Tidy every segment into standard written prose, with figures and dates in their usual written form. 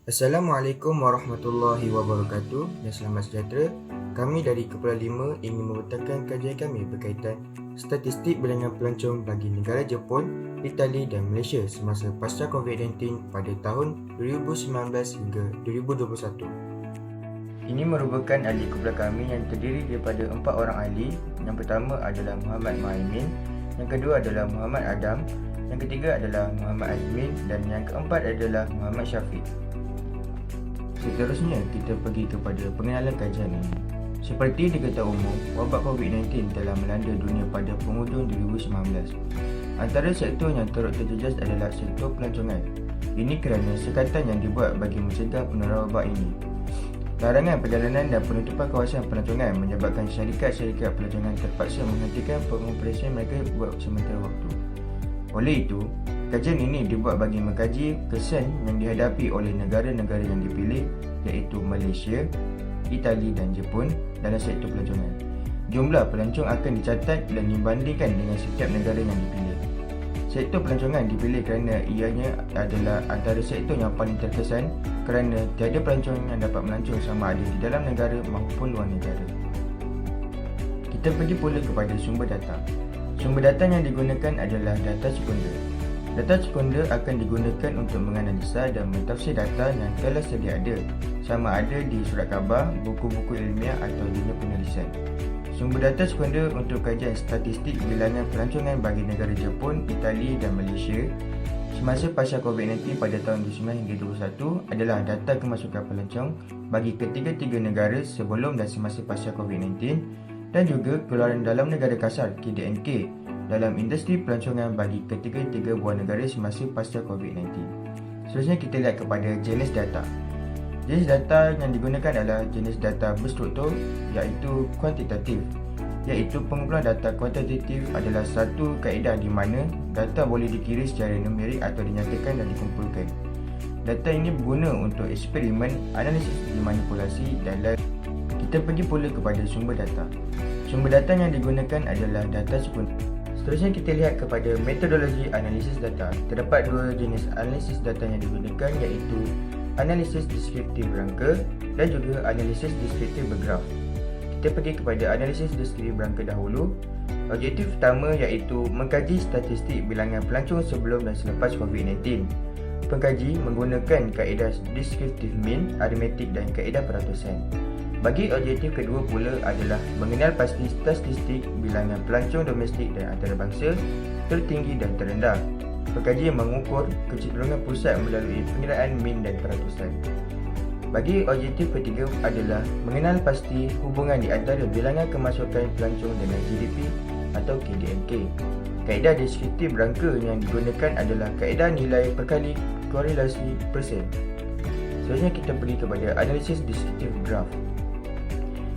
Assalamualaikum warahmatullahi wabarakatuh dan selamat sejahtera. Kami dari Kepulauan 5 ingin membentangkan kajian kami berkaitan statistik bilangan pelancong bagi negara Jepun, Itali dan Malaysia semasa pasca COVID-19 pada tahun 2019 hingga 2021. Ini merupakan ahli kumpulan kami yang terdiri daripada 4 orang ahli. Yang pertama adalah Muhammad Muhaimin, yang kedua adalah Muhammad Adam, yang ketiga adalah Muhammad Azmin dan yang keempat adalah Muhammad Syafiq. Seterusnya, kita pergi kepada pengenalan kajian ini. Seperti diketahui umum, wabak COVID-19 telah melanda dunia pada penghujung 2019. Antara sektor yang turut terjejas adalah sektor pelancongan. Ini kerana sekatan yang dibuat bagi mencegah penularan wabak ini. Larangan perjalanan dan penutupan kawasan pelancongan menyebabkan syarikat-syarikat pelancongan terpaksa menghentikan pengoperasian mereka buat sementara waktu. Oleh itu, kajian ini dibuat bagi mengkaji kesan yang dihadapi oleh negara-negara yang dipilih iaitu Malaysia, Itali dan Jepun dalam sektor pelancongan. Jumlah pelancong akan dicatat dan dibandingkan dengan setiap negara yang dipilih. Sektor pelancongan dipilih kerana ianya adalah antara sektor yang paling terkesan kerana tiada pelancong yang dapat melancong sama ada di dalam negara maupun luar negara. Kita pergi pula kepada sumber data. Sumber data yang digunakan adalah data sekunder. Data sekunder akan digunakan untuk menganalisa dan mentafsir data yang telah sedia ada, sama ada di surat khabar, buku-buku ilmiah atau dunia penelitian. Sumber data sekunder untuk kajian statistik bilangan pelancongan bagi negara Jepun, Itali dan Malaysia semasa pasca COVID-19 pada tahun 2019 hingga 2021 adalah data kemasukan pelancong bagi ketiga-tiga negara sebelum dan semasa pasca COVID-19 dan juga keluaran dalam negara kasar KDNK dalam industri pelancongan bagi ketiga-tiga buah negara semasa pasca COVID-19. Seterusnya kita lihat kepada jenis data. Jenis data yang digunakan adalah jenis data berstruktur iaitu kuantitatif. Iaitu pengumpulan data kuantitatif adalah satu kaedah di mana data boleh dikira secara numerik atau dinyatakan dan dikumpulkan. Data ini berguna untuk eksperimen, analisis, manipulasi dan lain. Kita pergi pula kepada sumber data. Sumber data yang digunakan adalah data sekunder. Seterusnya kita lihat kepada metodologi analisis data. Terdapat dua jenis analisis data yang digunakan iaitu analisis deskriptif rangka dan juga analisis deskriptif bergraf. Kita pergi kepada analisis deskriptif rangka dahulu. Objektif pertama iaitu mengkaji statistik bilangan pelancong sebelum dan selepas COVID-19. Pengkaji menggunakan kaedah deskriptif mean, aritmetik dan kaedah peratusan. Bagi objektif kedua pula adalah mengenal pasti statistik bilangan pelancong domestik dan antarabangsa tertinggi dan terendah. Pengkaji yang mengukur kecenderungan pusat melalui pengiraan mean dan peratusan. Bagi objektif ketiga adalah mengenal pasti hubungan di antara bilangan kemasukan pelancong dengan GDP atau KDNK. Kaedah deskriptif rangka yang digunakan adalah kaedah nilai perkali korelasi persen. Seterusnya kita pergi kepada analisis deskriptif graf.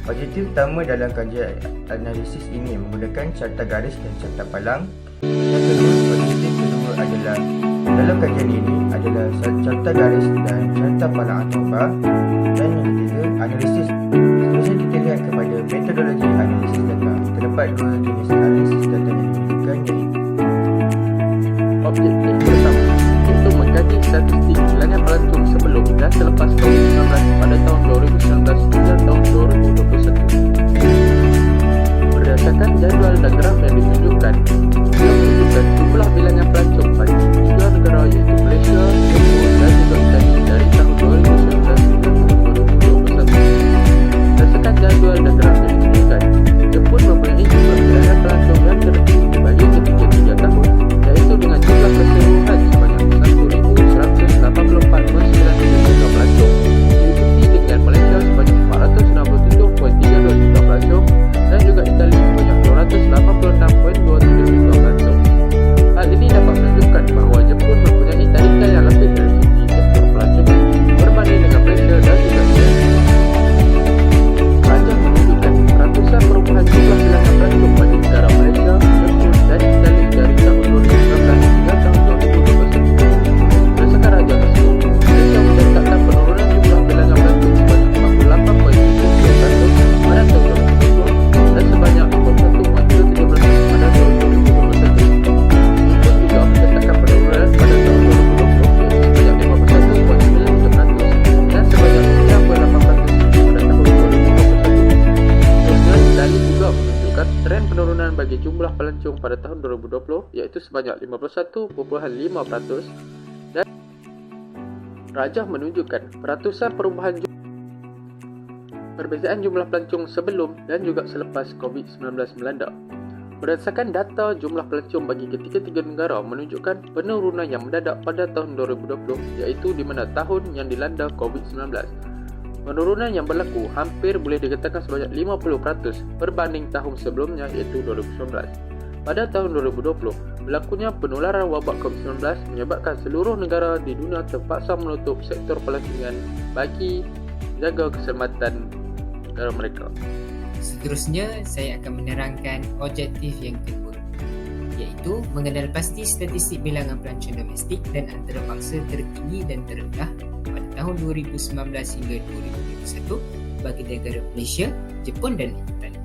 Objektif utama dalam kajian analisis ini menggunakan carta garis dan carta palang. Yang kedua, objektif kedua adalah dalam kajian ini adalah carta garis dan carta palang atau bar. Dan yang ketiga, analisis. Seterusnya kita lihat kepada metodologi analisis data. Terdapat dua jenis analisis data yang digunakan iaitu objektif pertama iaitu mengkaji statistik bilangan pelancong sebelum dan selepas COVID-19 pada tahun 2019 hingga tahun 2021. Berdasarkan jadual dan graf yang ditunjukkan, ia menunjukkan jumlah bilangan pelancong bagi tiga negara iaitu Malaysia, Jepun dan juga Itali dari tahun 2019 hingga tahun 2021. Berdasarkan jadual dan graf yang ditunjukkan, Jepun mempunyai jumlah bilangan pelancong yang tertinggi bagi ketiga-tiga tahun, iaitu dengan jumlah keseluruhan sebanyak 1,184 iaitu sebanyak 51.5%, dan rajah menunjukkan perbezaan jumlah pelancong sebelum dan juga selepas COVID-19 melanda. Berdasarkan data jumlah pelancong bagi ketiga-tiga negara menunjukkan penurunan yang mendadak pada tahun 2020, iaitu di mana tahun yang dilanda COVID-19. Penurunan yang berlaku hampir boleh dikatakan sebanyak 50% berbanding tahun sebelumnya, iaitu 2019. Pada tahun 2020, berlakunya penularan wabak COVID-19 menyebabkan seluruh negara di dunia terpaksa menutup sektor pelancongan bagi jaga keselamatan negara mereka. Seterusnya, saya akan menerangkan objektif yang kedua, iaitu mengenal pasti statistik bilangan pelancong domestik dan antarabangsa tertinggi dan terendah pada tahun 2019 hingga 2021 bagi negara Malaysia, Jepun dan Itali.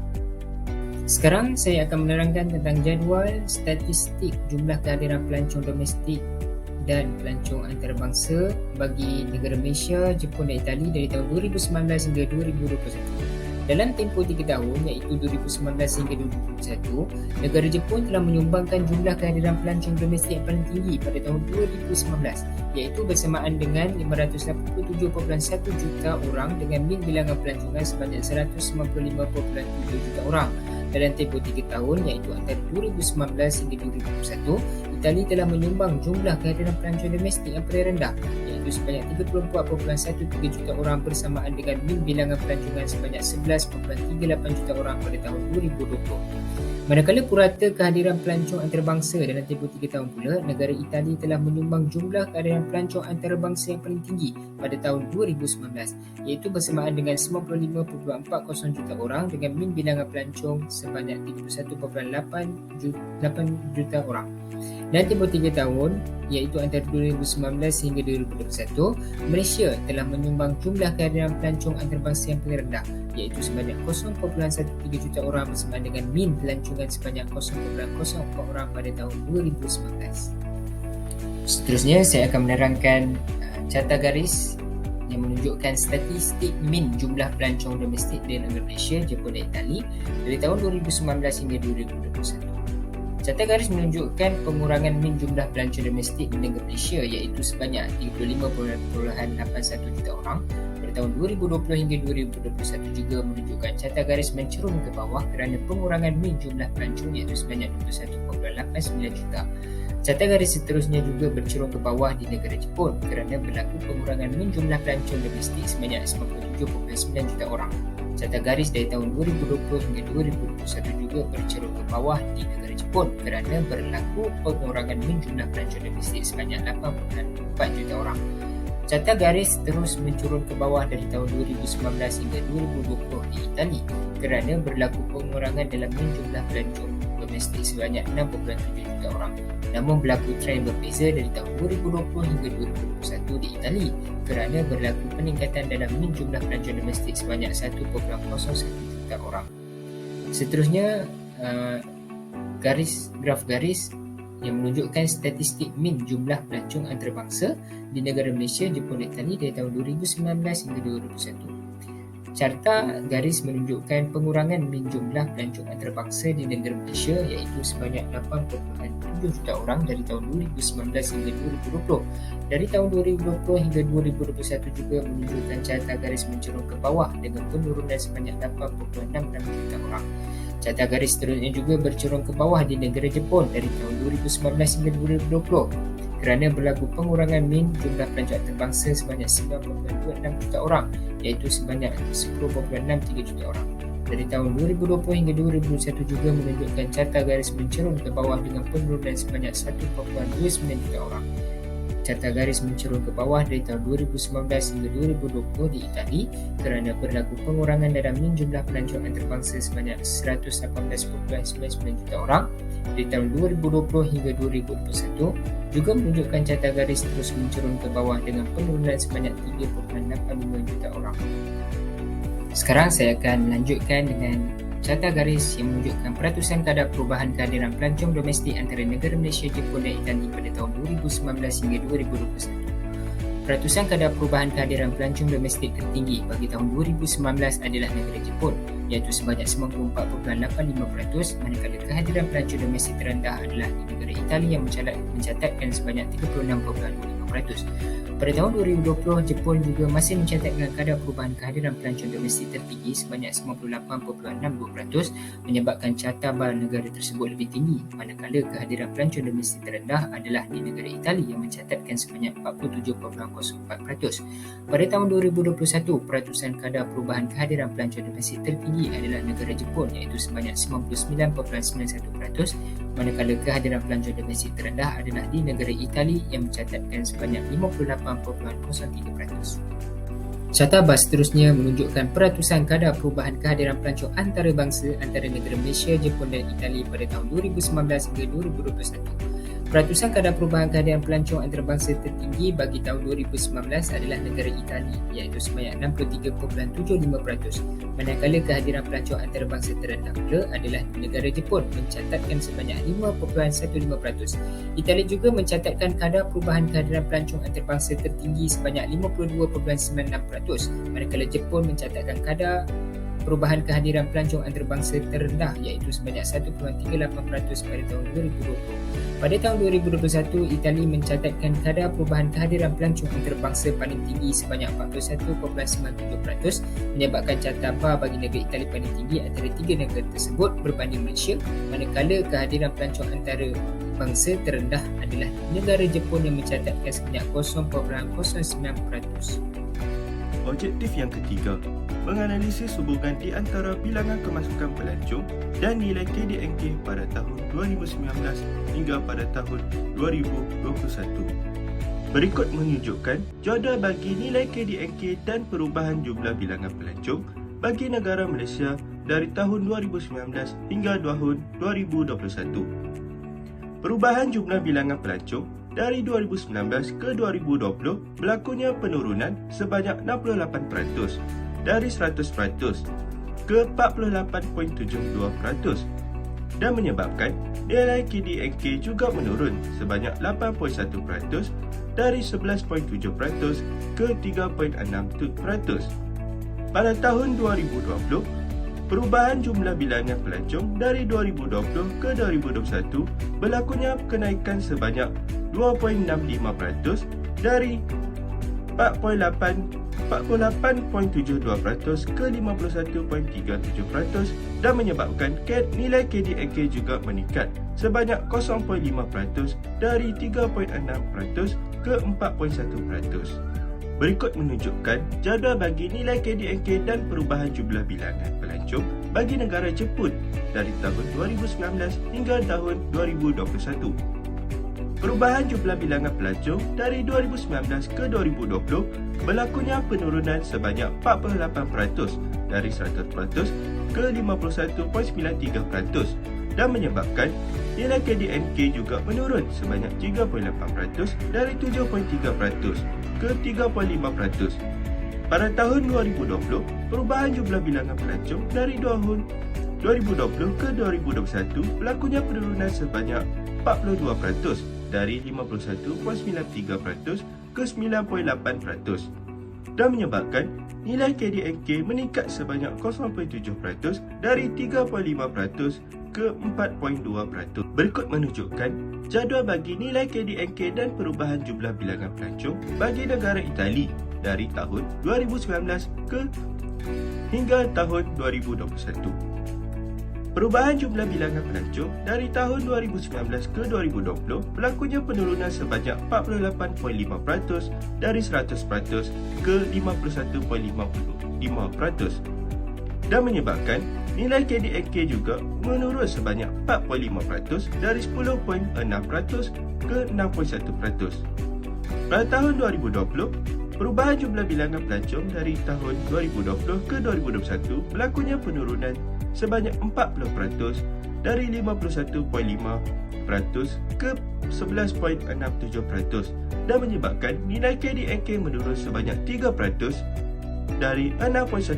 Sekarang saya akan menerangkan tentang jadual statistik jumlah kehadiran pelancong domestik dan pelancong antarabangsa bagi negara Malaysia, Jepun dan Itali dari tahun 2019 hingga 2021. Dalam tempoh 3 tahun, iaitu 2019 hingga 2021, negara Jepun telah menyumbangkan jumlah kehadiran pelancong domestik yang paling tinggi pada tahun 2019, iaitu bersamaan dengan 587.1 juta orang dengan min bilangan pelancongan sebanyak 195.7 juta orang. Dalam tempoh 3 tahun, iaitu antara 2019 hingga 2021, Itali telah menyumbang jumlah kehadiran pelancong domestik yang paling rendah, iaitu sebanyak 34.13 juta orang bersamaan dengan min bilangan pelancongan sebanyak 11.38 juta orang pada tahun 2020. Manakala purata kehadiran pelancong antarabangsa dalam tempoh 3 tahun pula, negara Itali telah menyumbang jumlah kehadiran pelancong antarabangsa yang paling tinggi pada tahun 2019, iaitu bersamaan dengan 95.40 juta orang dengan min bilangan pelancong sebanyak 31.8 juta orang. Dalam tempoh 3 tahun, iaitu antara 2019 hingga 2021, Malaysia telah menyumbang jumlah kehadiran pelancong antarabangsa yang paling rendah, iaitu sebanyak 0.13 juta orang bersamaan dengan min pelancongan sebanyak 0.04 orang pada tahun 2019. Seterusnya, saya akan menerangkan carta garis yang menunjukkan statistik min jumlah pelancong domestik di negara Malaysia, Jepun dan Itali dari tahun 2019 hingga 2021. Carta garis menunjukkan pengurangan min jumlah pelancong domestik di negara Malaysia, iaitu sebanyak 35.81 juta orang pada tahun 2020 hingga 2021, juga menunjukkan carta garis mencerun ke bawah kerana pengurangan min jumlah pelancong, iaitu sebanyak 21.89 juta. Carta garis seterusnya juga bercerun ke bawah di negara Jepun kerana berlaku pengurangan min jumlah pelancong domestik sebanyak 97.9 juta orang. Carta garis dari tahun 2020 hingga 2021 juga bercerun ke bawah di negara Jepun kerana berlaku pengurangan min jumlah pelancong domestik sebanyak 8.4 juta orang. Carta garis terus menurun ke bawah dari tahun 2019 hingga 2020 di Itali kerana berlaku pengurangan dalam min jumlah pelancong domestik sebanyak 6.7 juta orang. Namun berlaku trend berbeza dari tahun 2020 hingga 2021 di Itali kerana berlaku peningkatan dalam min jumlah pelancong domestik sebanyak 1.01 juta orang. Seterusnya, graf garis yang menunjukkan statistik min jumlah pelancong antarabangsa di negara Malaysia, Jepun dan Itali dari tahun 2019 hingga 2021. Carta garis menunjukkan pengurangan min jumlah pelancong antarabangsa di negara Malaysia, iaitu sebanyak 8.7 juta orang dari tahun 2019 hingga 2020. Dari tahun 2020 hingga 2021 juga menunjukkan carta garis mencerun ke bawah dengan penurunan sebanyak 8.66 juta orang. Carta garis seterusnya juga bercerun ke bawah di negara Jepun dari tahun 2019 hingga 2020 kerana berlaku pengurangan min jumlah pelancong antarabangsa sebanyak 9.26 juta orang, iaitu sebanyak 10.63 juta orang. Dari tahun 2020 hingga 2021 juga menunjukkan carta garis mencerun ke bawah dengan penurunan sebanyak 1.29 juta orang. Carta garis mencerun ke bawah dari tahun 2019 hingga 2020 di Itali kerana berlaku pengurangan dalam min jumlah pelancong antarabangsa sebanyak 118.99 juta orang. Di tahun 2020 hingga 2021 juga menunjukkan carta garis terus mencerun ke bawah dengan penurunan sebanyak 3.85 juta orang. Sekarang saya akan melanjutkan dengan carta garis yang menunjukkan peratusan kadar perubahan kehadiran pelancong domestik antara negara Malaysia, Jepun dan Itali pada tahun 2019 hingga 2021. Peratusan kadar perubahan kehadiran pelancong domestik tertinggi bagi tahun 2019 adalah negara Jepun, iaitu sebanyak 94.85%, manakala kehadiran pelancong domestik terendah adalah di negara Itali yang mencatatkan sebanyak 36.25%. Pada tahun 2020, Jepun juga masih mencatatkan kadar perubahan kehadiran pelancong domestik tertinggi sebanyak 98.62%, menyebabkan carta bar negara tersebut lebih tinggi, manakala kehadiran pelancong domestik terendah adalah di negara Itali yang mencatatkan sebanyak 47.04%. Pada tahun 2021, peratusan kadar perubahan kehadiran pelancong domestik tertinggi adalah negara Jepun iaitu sebanyak 99.91%, manakala kehadiran pelancong domestik terendah adalah di negara Itali yang mencatatkan sebanyak 58.03%. Carta bar seterusnya menunjukkan peratusan kadar perubahan kehadiran pelancong antarabangsa antara negara Malaysia, Jepun dan Itali pada tahun 2019 hingga 2021. Peratusan kadar perubahan kehadiran pelancong antarabangsa tertinggi bagi tahun 2019 adalah negara Itali iaitu sebanyak 63.75%, manakala kehadiran pelancong antarabangsa terendah pula adalah negara Jepun mencatatkan sebanyak 5.15%. Itali juga mencatatkan kadar perubahan kehadiran pelancong antarabangsa tertinggi sebanyak 52.96%, manakala Jepun mencatatkan kadar perubahan kehadiran pelancong antarabangsa terendah iaitu sebanyak 1.38% pada tahun 2020. Pada tahun 2021, Itali mencatatkan kadar perubahan kehadiran pelancong antarabangsa paling tinggi sebanyak 41.97%, menyebabkan carta bar bagi negara Itali paling tinggi antara tiga negara tersebut berbanding Malaysia, manakala kehadiran pelancong antarabangsa terendah adalah negara Jepun yang mencatatkan sebanyak 0.09%. Objektif yang ketiga, menganalisis hubungan di antara bilangan kemasukan pelancong dan nilai KDNK pada tahun 2019 hingga pada tahun 2021. Berikut menunjukkan jadual bagi nilai KDNK dan perubahan jumlah bilangan pelancong bagi negara Malaysia dari tahun 2019 hingga tahun 2021. Perubahan jumlah bilangan pelancong dari 2019 ke 2020 berlakunya penurunan sebanyak 68% dari 100% ke 48.72% dan menyebabkan nilai KDNK juga menurun sebanyak 8.1% dari 11.7% ke 3.6%. Pada tahun 2020, perubahan jumlah bilangan pelancong dari 2020 ke 2021 berlakunya kenaikan sebanyak 2.65% dari 48.72% ke 51.37% dan menyebabkan nilai KDNK juga meningkat sebanyak 0.5% dari 3.6% ke 4.1%. Berikut menunjukkan jadual bagi nilai KDNK dan perubahan jumlah bilangan pelancong bagi negara Jepun dari tahun 2019 hingga tahun 2021. Perubahan jumlah bilangan pelancong dari 2019 ke 2020 berlakunya penurunan sebanyak 48% dari 100% ke 51.93% dan menyebabkan nilai KDNK juga menurun sebanyak 3.8% dari 7.3% ke 3.5%. Pada tahun 2020, perubahan jumlah bilangan pelancong dari tahun 2020 ke 2021 berlakunya penurunan sebanyak 42% dari 51.93% ke 9.8% dan menyebabkan nilai KDNK meningkat sebanyak 0.7% dari 3.5% ke 4.2%. Berikut menunjukkan jadual bagi nilai KDNK dan perubahan jumlah bilangan pelancong bagi negara Itali dari tahun 2019 hingga tahun 2021. Perubahan jumlah bilangan pelancong dari tahun 2019 ke 2020 berlakunya penurunan sebanyak 48.5% dari 100% ke 51.55% dan menyebabkan nilai KDNK juga menurun sebanyak 4.5% dari 10.6% ke 6.1%. Pada tahun 2020, perubahan jumlah bilangan pelancong dari tahun 2020 ke 2021 berlakunya penurunan sebanyak 40% dari 51.5% ke 11.67% dan menyebabkan nilai KDNK menurun sebanyak 3% dari 6.1%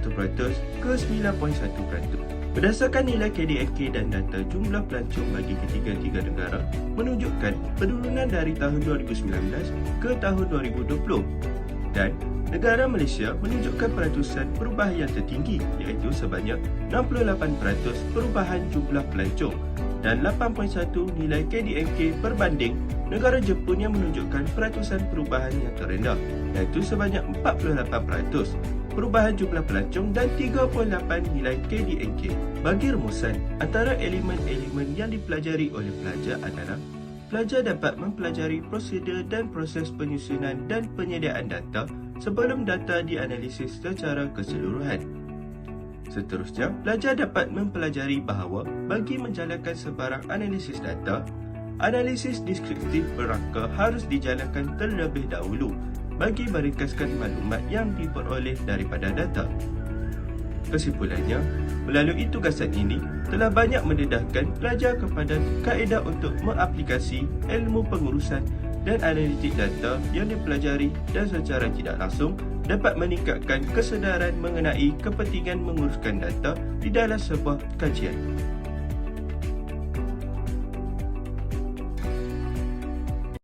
ke 9.1%. Berdasarkan nilai KDNK dan data jumlah pelancong bagi ketiga-tiga negara menunjukkan penurunan dari tahun 2019 ke tahun 2020 dan negara Malaysia menunjukkan peratusan perubahan yang tertinggi iaitu sebanyak 68% perubahan jumlah pelancong dan 8.1 nilai KDNK berbanding negara Jepun yang menunjukkan peratusan perubahan yang terendah iaitu sebanyak 48% perubahan jumlah pelancong dan 3.8 nilai KDNK. Bagi rumusan, antara elemen-elemen yang dipelajari oleh pelajar adalah pelajar dapat mempelajari prosedur dan proses penyusunan dan penyediaan data sebelum data dianalisis secara keseluruhan. Seterusnya, pelajar dapat mempelajari bahawa bagi menjalankan sebarang analisis data, analisis deskriptif berangka harus dijalankan terlebih dahulu bagi meringkaskan maklumat yang diperoleh daripada data. Kesimpulannya, melalui tugasan ini telah banyak mendedahkan pelajar kepada kaedah untuk mengaplikasi ilmu pengurusan dan analitik data yang dipelajari dan secara tidak langsung dapat meningkatkan kesedaran mengenai kepentingan menguruskan data di dalam sebuah kajian.